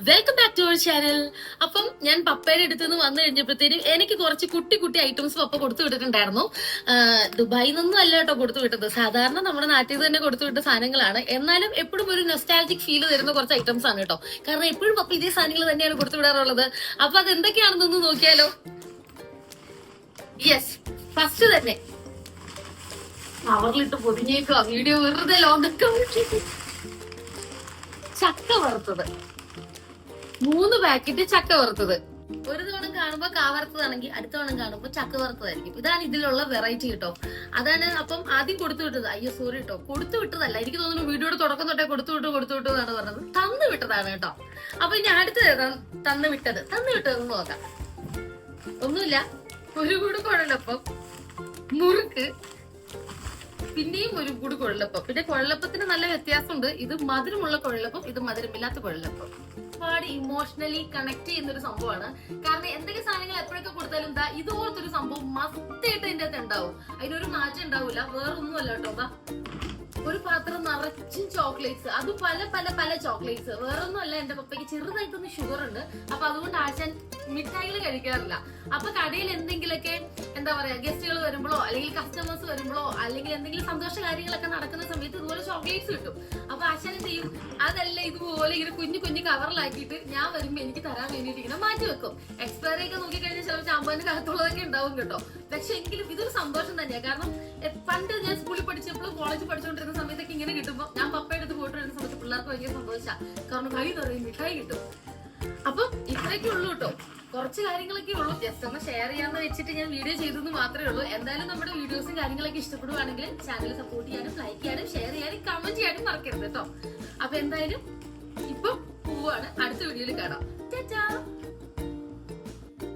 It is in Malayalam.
Welcome back to our channel. അപ്പം ഞാൻ പപ്പയുടെ അടുത്ത് നിന്ന് വന്നു കഴിഞ്ഞപ്പോഴത്തേനും എനിക്ക് കുറച്ച് കുട്ടി കുട്ടി ഐറ്റംസ് പപ്പ കൊടുത്തു വിട്ടിട്ടുണ്ടായിരുന്നു. ദുബായിൽ നിന്നൊന്നും അല്ല കേട്ടോ കൊടുത്തു വിട്ടത്, സാധാരണ നമ്മുടെ നാട്ടിൽ നിന്ന് തന്നെ കൊടുത്തു വിട്ട സാധനങ്ങളാണ്. എന്നാലും എപ്പോഴും ഒരു നൊസ്റ്റാൾജിക് ഫീൽ തരുന്ന കുറച്ച് ഐറ്റംസ് ആണ് കേട്ടോ. കാരണം എപ്പോഴും പപ്പ ഇതേ സാധനങ്ങൾ തന്നെയാണ് കൊടുത്തു വിടാറുള്ളത്. അപ്പൊ അത് എന്തൊക്കെയാണെന്നൊന്ന് നോക്കിയാലോ. യെസ്, ഫസ്റ്റ് തന്നെ കവറിലിട്ട് പൊതിഞ്ഞേക്കുക. വീഡിയോ വെറുതെ ലോകത്ത് ചക്ക വറുത്തത്, 3 പാക്കറ്റ് ചക്ക വറുത്തത്. ഒരു തവണ കാണുമ്പോ കാവറുത്തതാണെങ്കിൽ അടുത്ത തവണ കാണുമ്പോ ചക്ക വറുത്തതായിരിക്കും. ഇതാണ് ഇതിലുള്ള വെറൈറ്റി കേട്ടോ. അതാണ് അപ്പം ആദ്യം കൊടുത്തു വിട്ടത്. അയ്യോ സോറി കേട്ടോ, കൊടുത്തു വിട്ടതല്ല, എനിക്ക് തോന്നുന്നു വീഡിയോയുടെ തുടക്കം തൊട്ടേ കൊടുത്തു വിട്ടു എന്നാണ് പറഞ്ഞത്. തന്നു വിട്ടതാണ് കേട്ടോ. അപ്പൊ ഇനി അടുത്തത് തന്നു വിട്ടതെന്ന് നോക്കാം. ഒന്നുമില്ല, ഒരു കൂട് കുഴലപ്പം, മുറുക്ക്, പിന്നെയും ഒരു കൂടി കുഴലപ്പം. പിന്നെ കുഴലപ്പത്തിന് നല്ല വ്യത്യാസമുണ്ട്. ഇത് മധുരമുള്ള കുഴലപ്പം, ഇത് മധുരമില്ലാത്ത കുഴലപ്പം. ഒരുപാട് ഇമോഷണലി കണക്ട് ചെയ്യുന്ന ഒരു സംഭവമാണ്. കാരണം എന്തൊക്കെ സാധനങ്ങൾ എപ്പോഴൊക്കെ കൊടുത്താലും എന്താ ഇതുപോലത്തെ സംഭവം മസ്റ്റായിട്ട് അതിന്റെ അകത്ത് ഉണ്ടാവും. അതിനൊരു മാറ്റം ഉണ്ടാവില്ല. വേറൊന്നും അല്ല കേട്ടോ. ഒരു പാത്രം നിറച്ചും ചോക്ലേറ്റ്സ്, അത് പല പല പല ചോക്ലേറ്റ്സ്. വേറൊന്നും അല്ല, എന്റെ പപ്പയ്ക്ക് ചെറുതായിട്ടൊന്ന് ഷുഗർ ഉണ്ട്. അപ്പൊ അതുകൊണ്ട് ആശാൻ മിഠായികൾ കഴിക്കാറില്ല. അപ്പൊ കടയിൽ എന്തെങ്കിലുമൊക്കെ എന്താ പറയാ, ഗസ്റ്റുകൾ വരുമ്പോഴോ അല്ലെങ്കിൽ കസ്റ്റമേഴ്സ് വരുമ്പോഴോ അല്ലെങ്കിൽ എന്തെങ്കിലും സന്തോഷ കാര്യങ്ങളൊക്കെ നടക്കുന്ന സമയത്ത് ഇതുപോലെ ചോക്ലേറ്റ്സ് കിട്ടും. അപ്പൊ ആശാൻ എന്ത് ചെയ്യും, അതല്ല ഇതുപോലെ ഇങ്ങനെ കുഞ്ഞു കുഞ്ഞു കവറിലാക്കിയിട്ട് ഞാൻ വരുമ്പോ എനിക്ക് തരാൻ വേണ്ടിയിട്ട് ഇങ്ങനെ മാറ്റി വെക്കും. എക്സ്പയറി ഒക്കെ നോക്കിക്കഴിഞ്ഞാൽ ചിലപ്പോൾ ചാമ്പാന്റെ അകത്തുള്ളതൊക്കെ ഉണ്ടാവും കേട്ടോ. പക്ഷെ എങ്കിലും ഇതൊരു സന്തോഷം തന്നെയാണ്. കാരണം പണ്ട് ഞാൻ സ്കൂളിൽ പഠിച്ചപ്പോഴും കോളേജിൽ പഠിച്ചുകൊണ്ടിരുന്ന സമയത്തൊക്കെ ഇങ്ങനെ കിട്ടുമ്പോൾ ഞാൻ പപ്പയുടെ അടുത്ത് പോയിട്ട് വരുന്ന സമയത്ത് പിള്ളേർക്ക് ഭയങ്കര സന്തോഷമാണ്. കാരണം കൈ നിറയും മിഠായി കിട്ടും. അപ്പം ഇത്രയൊക്കെ ഉള്ളൂ കേട്ടോ, കുറച്ച് കാര്യങ്ങളൊക്കെ ഉള്ളൂ. ജസ്റ്റ് ഒന്ന് ഷെയർ ചെയ്യാന്ന് വെച്ചിട്ട് ഞാൻ വീഡിയോ ചെയ്തെന്ന് മാത്രമേ ഉള്ളൂ. എന്തായാലും നമ്മുടെ വീഡിയോസും കാര്യങ്ങളൊക്കെ ഇഷ്ടപ്പെടുവാണെങ്കിൽ ചാനൽ സപ്പോർട്ട് ചെയ്യാനും ലൈക്ക് ചെയ്യാനും ഷെയർ ചെയ്യാനും കമന്റ് ചെയ്യാനും മറക്കരുത് കേട്ടോ. അപ്പൊ എന്തായാലും ഇപ്പൊ പോവാണ്, അടുത്ത വീഡിയോയിൽ കാണാം.